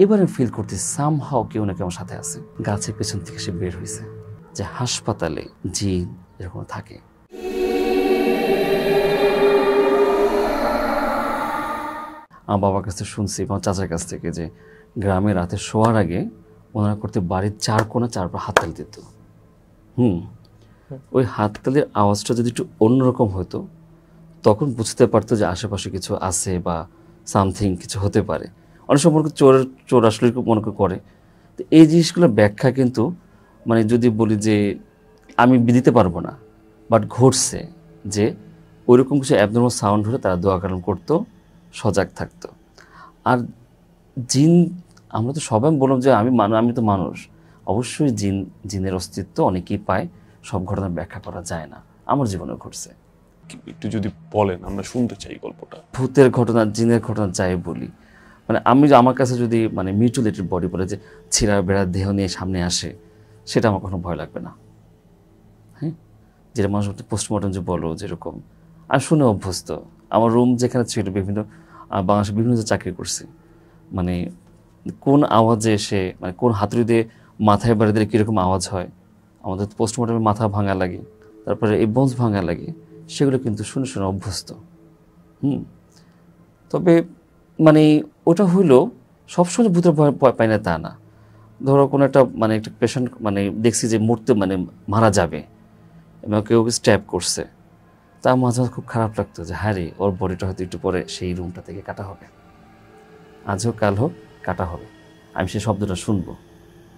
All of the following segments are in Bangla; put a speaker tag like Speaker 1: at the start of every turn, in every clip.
Speaker 1: এবার আমি ফিল করতে সামহাও কেউ না কেউ সাথে আছে। গাছের পেছন থেকে সে বের হয়েছে যে হাসপাতালে জিন এরকম থাকে। আমার বাবার কাছ থেকে শুনছি, আমার চাচার কাছ থেকে, যে গ্রামে রাতে শোয়ার আগে ওনারা করতে বাড়ির 4 কোণা 4 পা হাততালি দিত। ওই হাততালির আওয়াজটা যদি একটু অন্যরকম হতো তখন বুঝতে পারতো যে আশেপাশে কিছু আছে বা সামথিং কিছু হতে পারে। অনেক সময় চোর আসলে মনে করে। তো এই জিনিসগুলোর ব্যাখ্যা কিন্তু মানে যদি বলি যে আমি দিতে পারবো না, বাট ঘটছে যে ওইরকম কিছু অ্যাবনর্মাল সাউন্ড হলে তারা দোয়া কালাম করতো, সজাগ থাকতো। আর জিন, আমরা তো সবাই বললাম যে আমি তো মানুষ, অবশ্যই জিনের অস্তিত্ব অনেকেই পায়, সব ঘটনার ব্যাখ্যা করা যায় না, আমার জীবনে ঘটছে।
Speaker 2: একটু যদি বলেন, আমরা শুনতে চাই গল্পটা।
Speaker 1: ভূতের ঘটনা, জিনের ঘটনা যাই বলি, মানে আমার কাছে যদি মানে মিউটিলেটেড বডি বলে যে ছিঁড়া বেড়া দেহ নিয়ে সামনে আসে, সেটা আমার কখনো ভয় লাগবে না। হ্যাঁ, যেটা মানুষ পোস্টমর্টম যে বলো যেরকম, আর শুনে অভ্যস্ত। আমার রুম যেখানে ছিল বিভিন্ন বাংলাদেশে বিভিন্ন যে চাকরি করছি, মানে কোন আওয়াজে এসে মানে কোন হাতুড়ি দিয়ে মাথায় বাড়ি দিলে কীরকম আওয়াজ হয়, আমাদের পোস্টমর্টমে মাথা ভাঙা লাগে, তারপরে এই বোনস ভাঙা লাগে, সেগুলো কিন্তু শুনে শুনে অভ্যস্ত। তবে মানে ওটা হইলো সবসময় ভূতের ভয় পাই না তা না। ধরো কোনো একটা মানে একটা পেশেন্ট মানে দেখছি যে মরতে মানে মারা যাবে এবং কেউ স্ট্যাব করছে, তা মাঝে মাঝে খুব খারাপ লাগতো যে হ্যাঁ রে, ওর বডিটা হয়তো একটু পরে সেই রুমটা থেকে কাটা হবে, আজ হোক কাল হোক কাটা হবে, আমি সেই শব্দটা শুনবো।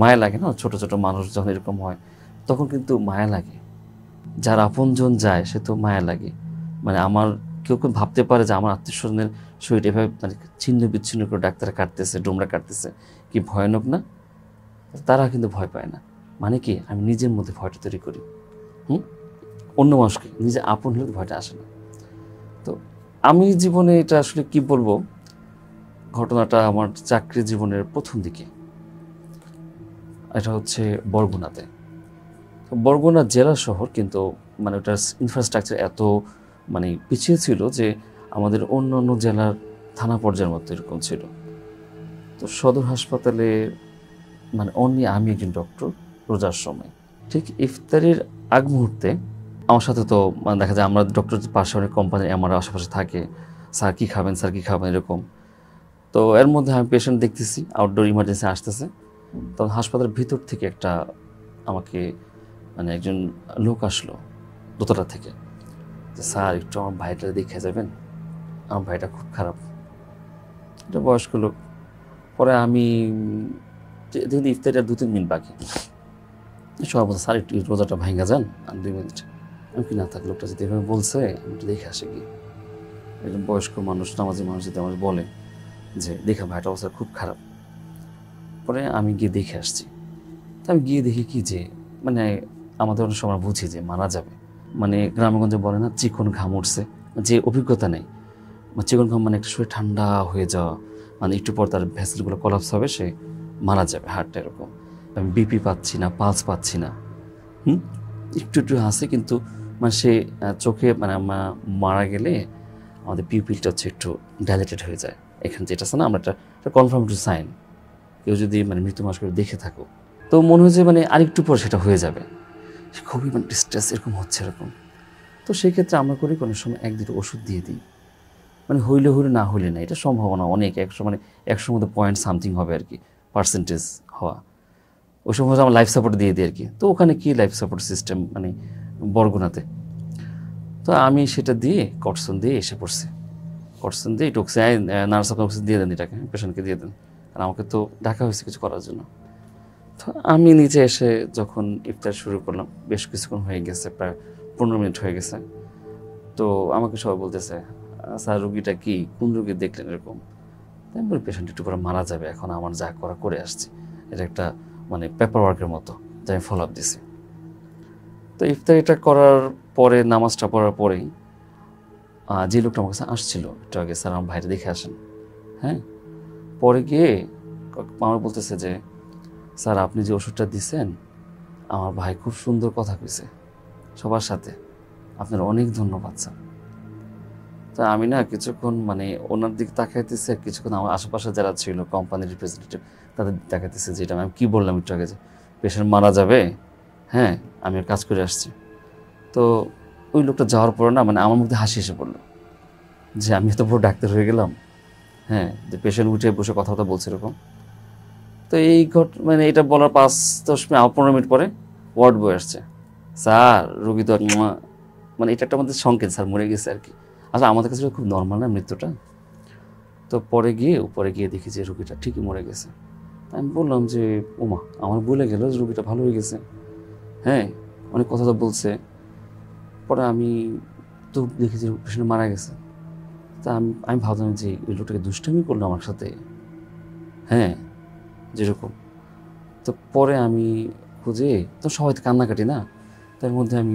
Speaker 1: মায়া লাগে না, ছোট ছোট মানুষ যখন এরকম হয় তখন কিন্তু মায়া লাগে। যার আপনজন যায় সে তো মায়া লাগে। মানে আমার কেউ ভাবতে পারে যে আমার আত্মীয় স্বজনের শরীর এভাবে মানে ছিন্ন বিচ্ছিন্ন করে ডাক্তার কাটতেছে, ডোমরা কাটতেছে, কি ভয়ানক না? তারা কিন্তু ভয় পায় না। মানে কি, আমি নিজের মধ্যে ভয়টা তৈরি করি। অন্য মানুষকে, নিজে আপন হলে ভয়টা আসে না। তো আমি জীবনে এটা আসলে কি বলবো, ঘটনাটা আমার চাকরি জীবনের প্রথম দিকে। এটা হচ্ছে বরগুনাতে। বরগুনা জেলা শহর, কিন্তু মানে ওটার ইনফ্রাস্ট্রাকচার এত মানে পিছিয়ে ছিল যে আমাদের অন্য অন্য জেলার থানা পর্যায়ের মতো এরকম ছিল। তো সদর হাসপাতালে মানে অনলি আমি একজন ডক্টর, রোজার সময় ঠিক ইফতারির আগ মুহূর্তে আমার সাথে তো মানে দেখা যায় আমরা ডক্টর পাশে অনেক কোম্পানি আমার আশেপাশে থাকে, স্যার কী খাবেন, স্যার কী খাবেন এরকম। তো এর মধ্যে আমি পেশেন্ট দেখতেছি, আউটডোর ইমার্জেন্সি আসতেছে, তখন হাসপাতালের ভিতর থেকে একটা আমাকে মানে একজন লোক আসলো দোতলা থেকে, যে স্যার একটু আমার ভাইটা দেখে যাবেন, আমার ভাইটা খুব খারাপ। এটা বয়স্ক লোক। পরে আমি দেখুন ইফতারি আর 2-3 মিনিট বাকি, সবাই বলছে স্যার একটু রোজাটা ভাঙা যান আর 2 মিনিট। আমি কি না থাক, লোকটা যদি এভাবে বলছে আমি একটু দেখে আসি কি। একজন বয়স্ক মানুষ, নামাজি মানুষ যদি আমার বলে যে দেখা ভাইটা অবস্থা খুব খারাপ, পরে আমি গিয়ে দেখে আসছি। তো আমি গিয়ে দেখি কি যে মানে আমাদের অনেক সময় বুঝি যে মারা যাবে, মানে গ্রামগঞ্জে বলে না চিকন ঘাম উঠছে, যে অভিজ্ঞতা নেই, চিকন ঘাম মানে একটা শরীর ঠান্ডা হয়ে যাওয়া, মানে একটু পর তার ভেসেলগুলো কলাপস হবে, সে মারা যাবে, হার্টটা এরকম। আমি বিপি পাচ্ছি না, পালস পাচ্ছি না, একটু একটু হাসে, কিন্তু মানে সে চোখে মানে মারা গেলে আমাদের পিউপিলটা হচ্ছে একটু ডাইলেটেড হয়ে যায়, এখানে যেটা আছে না, আমরা একটা কনফার্মেটরি সাইন, কেউ যদি মানে মৃত্যু মানুষ করে দেখে থাকো, তো মনে হয় যে মানে আরেকটু পর সেটা হয়ে যাবে, খুবই মানে ডিস্ট্রেস এরকম হচ্ছে এরকম। তো সেই ক্ষেত্রে আমরা করি কোনো সময় 1-2 ওষুধ দিয়ে দিই, মানে হইলে না হইলে না, এটা সম্ভাবনা অনেক, 100 মানে 100 মধ্যে পয়েন্ট সামথিং হবে আর কি পার্সেন্টেজ হওয়া, ওই সময় আমরা লাইফ সাপোর্ট দিয়ে দিই আর কি। তো ওখানে কি লাইফ সাপোর্ট সিস্টেম মানে বরগুনাতে, তো আমি সেটা দিয়ে কটসন দিয়ে এসে পড়ছি, কটসন দিয়ে টক্সিন, নার্স আপনার অক্সিজেন দিয়ে দেন, এটাকে পেশেন্টকে দিয়ে দেন, আর আমাকে তো ডাকা হয়েছে কিছু করার জন্য। তো আমি নিচে এসে যখন ইফতার শুরু করলাম, বেশ কিছুক্ষণ হয়ে গেছে, প্রায় 15 মিনিট হয়ে গেছে। তো আমাকে সবাই বলতেছে স্যার রুগীটা কি, কোন রুগী দেখলেন এরকম। আমি বলি পেশেন্ট একটু পরে মারা যাবে, এখন আমার যা করা করে আসছি, এটা একটা মানে পেপার ওয়ার্কের মতো, যা আমি ফলো আপ দিছি। তো ইফতারিটা করার পরে, নামাজটা পড়ার পরেই যে লোকটা আমার কাছে আসছিল একটু আগে, স্যার আমার ভাইটা দেখে আসেন, হ্যাঁ, পরে গিয়ে আমার বলতেছে যে স্যার আপনি যে ওষুধটা দিছেন, আমার ভাই খুব সুন্দর কথা কইছে সবার সাথে, আপনার অনেক ধন্যবাদ স্যার। তো তো আমি না কিছুক্ষণ মানে ওনার দিকে তাকাইতেছি, আর কিছুক্ষণ আমার আশেপাশে যারা ছিল কোম্পানির রিপ্রেজেন্টেটিভ তাদের দিকে তাকাইতেছি, যেটা আমি কী বললাম একটু আগে, যে পেশেন্ট মারা যাবে, হ্যাঁ আমি কাজ করে আসছি। তো ওই লোকটা যাওয়ার পরে না মানে আমার মধ্যে হাসি এসে পড়লো যে আমি তো পুরো ডাক্তার হয়ে গেলাম, হ্যাঁ যে পেশেন্ট উঠে বসে কথা বলছে এরকম। তো এই মানে এটা বলার 5-10 মিনিট 15 মিনিট পরে ওয়ার্ড বয় আসছে, স্যার রুগী তো মানে এটা একটা আমাদের সংকেত, স্যার মরে গেছে আর কি। আচ্ছা আমাদের কাছে খুব নর্মাল না মৃত্যুটা। তো উপরে গিয়ে দেখি যে রুগীটা ঠিকই মরে গেছে। আমি বললাম যে ওমা আমার বলে গেল যে রুগীটা ভালো হয়ে গেছে, হ্যাঁ অনেক কথা তো বলছে। পরে আমি তো দেখি যে পেশেন্ট মারা গেছে। তা আমি ভাবলাম যে ওই লোকটাকে দুষ্টামি করলো আমার সাথে, হ্যাঁ যেরকম। তো পরে আমি খুঁজে তো সবাই তো কান্নাকাটি না, তার মধ্যে আমি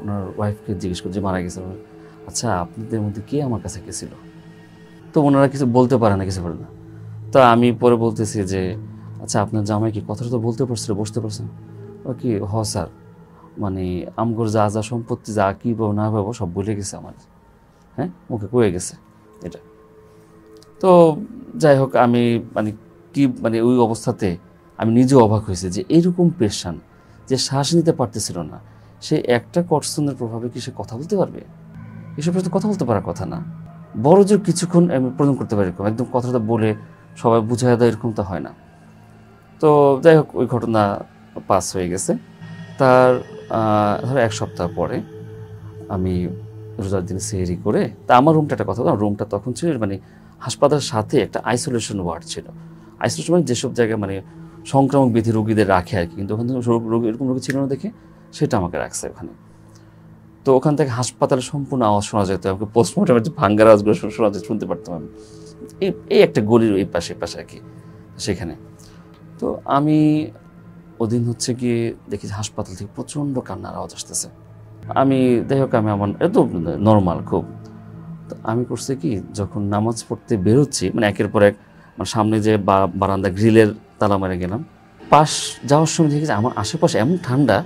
Speaker 1: ওনার ওয়াইফকে জিজ্ঞেস করি যে মারা গেছে, আচ্ছা আপনাদের মধ্যে কে আমার কাছে গেছিলো? তো ওনারা কিছু বলতে পারে না, কিছু পারে না। তো আমি পরে বলতেছি যে আচ্ছা আপনার জামাই কি কথাটা তো বলতে পারছিল, বসতে পারছেন? ও কি হ স্যার, মানে আমগর যা যা সম্পত্তি যা কী পাবো না পাবো সব বলে গেছে আমার, হ্যাঁ ওকে কয়ে গেছে এটা। তো যাই হোক আমি মানে কি মানে ওই অবস্থাতে আমি নিজেও অবাক হয়েছি যে এইরকম পেশেন্ট যে শ্বাস নিতে পারতেছিল না, সে একটা কর্সনের প্রভাবে কি সে কথা বলতে পারবে? এসব তো কথা বলতে পারার কথা না। বড় জোর কিছুক্ষণ আমি প্রদান করতে পারি, এরকম একদম কথাটা বলে সবাই বুঝাই দেয় এরকম তো হয় না। তো যাই হোক ওই ঘটনা পাস হয়ে গেছে। তার ধরো 1 সপ্তাহ পরে আমি রোজার দিন সেহরি করে, তা আমার রুমটা একটা কথা, রুমটা তখন ছিল মানে হাসপাতালের সাথে একটা আইসোলেশন ওয়ার্ড ছিল। আইসোলেশন মানে যেসব জায়গায় মানে সংক্রামক ব্যাধি রোগীদের রাখে আর কি, কিন্তু ওখানে রোগী এরকম রোগী ছিল না দেখে সেটা আমাকে রাখছে ওখানে। তো ওখান থেকে হাসপাতালের সম্পূর্ণ আওয়াজ শোনা যেত, আমাকে পোস্টমর্টমের যে ভাঙ্গার আওয়াজগুলো শোনা যেত, শুনতে পারতাম আমি এই একটা গলির এই পাশে আর কি সেখানে। তো আমি ওদিন হচ্ছে গিয়ে দেখি হাসপাতাল থেকে প্রচণ্ড কান্নার আওয়াজ আসতেছে। আমি যাই হোক আমি আমার এত নর্মাল খুব। তো আমি করছি কি, যখন নামাজ পড়তে বেরোচ্ছি মানে একের পর এক মানে সামনে যে বারান্দা গ্রিলের তালা মারে গেলাম, পাশ যাওয়ার সময় দেখেছি আমার আশেপাশে এমন ঠান্ডা,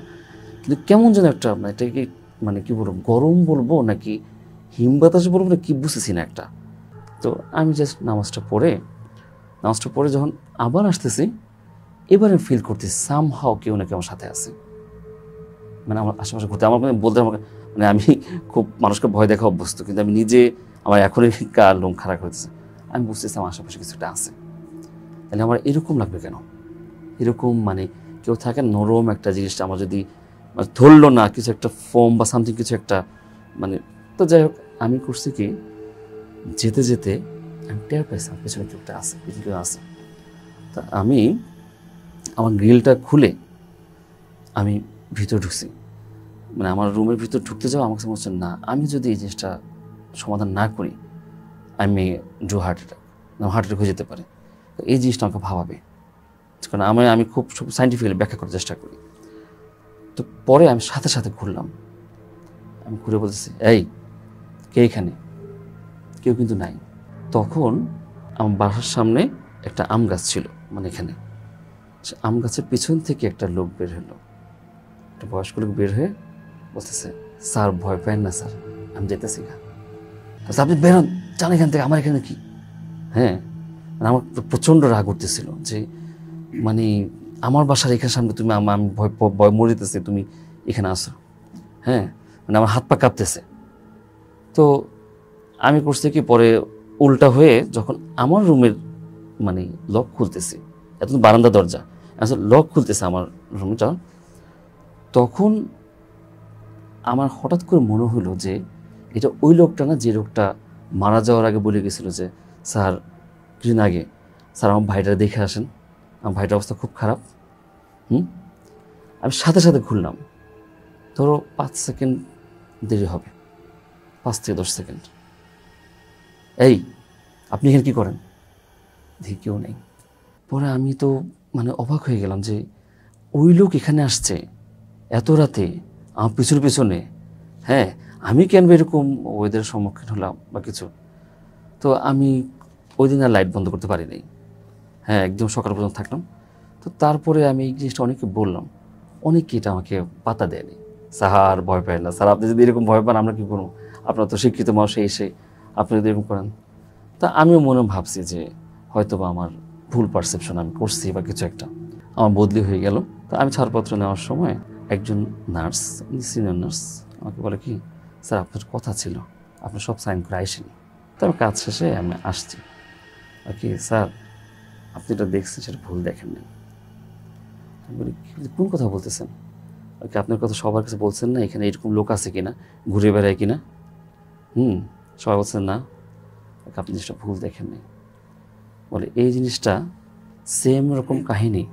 Speaker 1: কিন্তু কেমন যেন একটা মানে এটাকে মানে কী বলবো গরম বলবো নাকি হিম বাতাস বলবো না কি বুঝতেছি না একটা। তো আমি জাস্ট নামাজটা পড়ে যখন আবার আসতেছি, এবারে ফিল করতেছি সামহাও কেউ না কেউ আমার সাথে আছে, মানে আমার আশেপাশে ঘুরতে। আমার বলতে আমাকে মানে আমি খুব মানুষকে ভয় দেখা অভ্যস্ত, কিন্তু আমি নিজে আমার এখনই কার লোম খারাপ হয়েছে। আমি বুঝতেছি আমার আশেপাশে কিছু একটা আছে। তাহলে আমার এরকম লাগবে কেন? এরকম মানে কেউ থাকে নরম একটা জিনিসটা আমার যদি মানে ধরলো না, কিছু একটা ফোম বা সামথিং কিছু একটা মানে। তো যাই হোক আমি করছি কি, যেতে যেতে আমি টের পাইছিলাম পেছনে কেউ একটা আছে, পিছনে কেউ আছে। তা আমি আমার গ্রিলটা খুলে আমি ভিতরে ঢুকছি, মানে আমার রুমের ভিতর ঢুকতে যাওয়া আমার কাছে মনে হচ্ছে না, আমি যদি এই জিনিসটা সমাধান না করি আমি ডু হার্ট অ্যাটাক হয়ে যেতে পারে। তো এই জিনিসটা আমাকে ভাবাবে, কারণ আমি খুব সাইন্টিফিক্যালি ব্যাখ্যা করার চেষ্টা করি। তো পরে আমি সাথে সাথে ঘুরলাম, আমি ঘুরে বলতেছি এই কে এখানে? কেউ কিন্তু নাই। তখন আমার বাসার সামনে একটা আম গাছ ছিল, মানে এখানে সে আম গাছের পিছন থেকে একটা লোক বের হলো, একটা বয়স্ক লোক বের হয়ে বলতেছে, স্যার ভয় পেন না স্যার, আমি যেতেছি গা। আপনি বেরোন, জান এখান থেকে, আমার এখানে কি? হ্যাঁ মানে আমার প্রচণ্ড রাগ উঠতেছিল যে মানে আমার বাসার এখানে সামনে তুমি আমি ভয় মরিতেছে, তুমি এখানে আসো, হ্যাঁ মানে আমার হাত পা কাঁপতেছে। তো আমি করছি কি, পরে উল্টা হয়ে যখন আমার রুমের মানে লক খুলতেছি, এত বারান্দা দরজা আসলে লক খুলতেছে আমার রুমটা, তখন আমার হঠাৎ করে মনে হলো যে এটা ওই লোকটা না যে লোকটা মারা যাওয়ার আগে বলে গেছিলো যে স্যার কিছুদিন আগে স্যার আমার ভাইটা দেখে আসেন, আমার ভাইটার অবস্থা খুব খারাপ। আমি সাথে সাথে ঘুরলাম, ধরো 5 সেকেন্ড দেরি হবে, 5 থেকে 10 সেকেন্ড। এই আপনি এখানে কী করেন? দেখি কেউ নেই। পরে আমি তো মানে অবাক হয়ে গেলাম যে ওই লোক এখানে আসছে এত রাতে আমার পিছনে, হ্যাঁ আমি কেন এরকম ওয়েদারের সম্মুখীন হলাম বা কিছু। তো আমি ওই দিন আর লাইট বন্ধ করতে পারি নাই, হ্যাঁ একদম সকাল পর্যন্ত থাকলাম। তো তারপরে আমি এই জিনিসটা অনেককে বললাম, অনেকে এটা আমাকে পাতা দেয়নি, স্যার ভয় পায় না স্যার, আপনি যদি এরকম ভয় পান আমরা কী করবো, আপনার তো শিক্ষিত মানুষ এসে আপনি যদি এরকম করেন। তা আমিও মনে ভাবছি যে হয়তো বা আমার ভুল পারসেপশন আমি করছি বা কিছু একটা, আমার বদলি হয়ে গেল। তো আমি ছাড়পত্র নেওয়ার সময় একজন নার্স, সিনিয়র নার্স আমাকে বলে কি, স্যার আপনার কথা ছিল, আপনি সব সাইন করে আইসেন। তো আমি কাজ শেষে আমি আসছি আর কি, স্যার আপনি এটা দেখছেন সেটা ভুল দেখেন নাই। আমি বলি কোন কথা বলতেছেন? ওকে আপনার কথা সবার কাছে বলছেন না এখানে এরকম লোক আছে কিনা, ঘুরে বেড়ায় কিনা? সবাই বলছেন না, আপনি জিনিসটা ভুল দেখেন নাই। বলে এই জিনিসটা সেম রকম কাহিনী,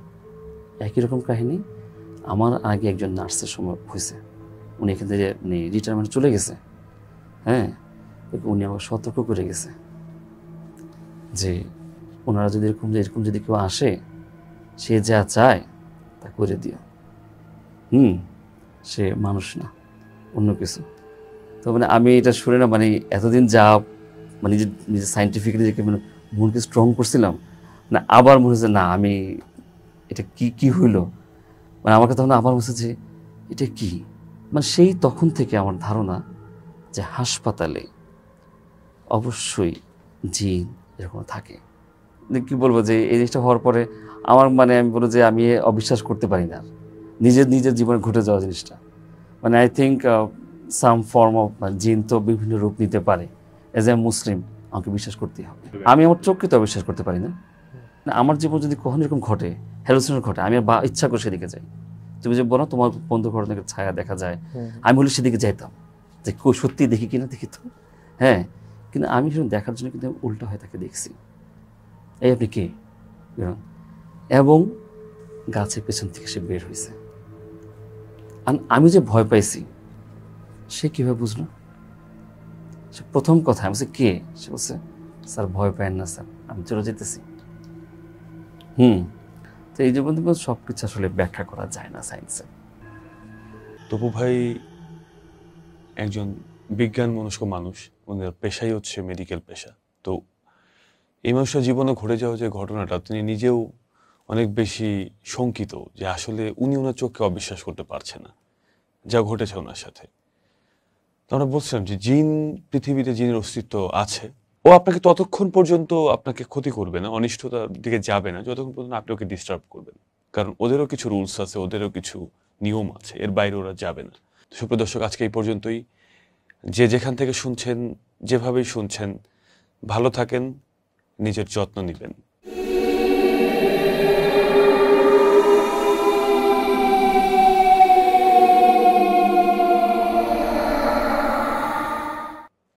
Speaker 1: একই রকম কাহিনী আমার আগে একজন নার্সের সময় হয়েছে। উনি এখান থেকে রিটায়ারমেন্ট চলে গেছে। হ্যাঁ, উনি আমাকে সতর্ক করে গেছে যে ওনারা যদি এরকম যদি কেউ আসে, সে যা চায় তা করে দিও। সে মানুষ না, অন্য কিছু। তো মানে আমি এটা শুনে না, মানে এতদিন যা মানে নিজের সাইন্টিফিক্যালি যে মনকে স্ট্রং করছিলাম না, আবার মনে হচ্ছে না আমি এটা কি হইলো, মানে আমার কথা আবার মনে হচ্ছে যে এটা কি। মানে সেই তখন থেকে আমার ধারণা যে হাসপাতালে অবশ্যই জিন এরকম থাকে। কি বলবো যে এই জিনিসটা হওয়ার পরে আমার মানে আমি বলবো যে আমি অবিশ্বাস করতে পারি না নিজের জীবনে ঘটে যাওয়া জিনিসটা। মানে I think some form of জিন তো বিভিন্ন রূপ নিতে পারে। এজ এ মুসলিম আমাকে বিশ্বাস করতেই হবে। আমি আমার চোখকে তো বিশ্বাস করতে পারি না। আমার জীবন যদি কখনো এরকম ঘটে, হ্যালুসিনেশন ঘটে, আমি ইচ্ছা করে সেদিকে যাই। তুমি যে বলো তোমার বন্ধু ঘর থেকে ছায়া দেখা যায়, আমি বলি সেদিকে যাইতাম যে সত্যি দেখি কিনা, দেখি তো। হ্যাঁ, কিন্তু আমি সেরকম দেখার জন্য কিন্তু উল্টো হয়ে তাকে দেখছি। এই আপনি কে? এবং গাছের পেছন থেকে সে বের হয়েছে। আমি যে ভয় পাইছি সে কীভাবে বুঝলো? সে প্রথম কথা আমি বলছি কে? সে বলছে স্যার ভয় পায়েন না স্যার, আমি চলে যেতেছি। তো এই যে বন্ধু সব কিছু আসলে ব্যাখ্যা করা যায় না সায়েন্সে।
Speaker 2: তপু ভাই একজন বিজ্ঞান মনস্ক মানুষ, ওনার পেশাই হচ্ছে মেডিকেল পেশা। তো এই মানুষটার জীবনে ঘটে যাওয়া যে ঘটনাটা, তিনি নিজেও অনেক বেশি শঙ্কিত যে আসলে উনি ওনার চোখকে অবিশ্বাস করতে পারছে না যা ঘটেছে ওনার সাথে। তো আমরা বলছিলাম যে জিন, পৃথিবীতে জিনের অস্তিত্ব আছে। ও আপনাকে ততক্ষণ পর্যন্ত আপনাকে ক্ষতি করবে না, অনিষ্টতার দিকে যাবে না, যতক্ষণ পর্যন্ত আপনি ওকে ডিস্টার্ব করবেন। কারণ ওদেরও কিছু রুলস আছে, ওদেরও কিছু নিয়ম আছে, এর বাইরে ওরা যাবে না। সুপ্রিয় দর্শক, আজকে এই পর্যন্তই। যে যেখান থেকে শুনছেন, যেভাবেই শুনছেন, ভালো থাকেন, নিজের যত্ন নেবেন।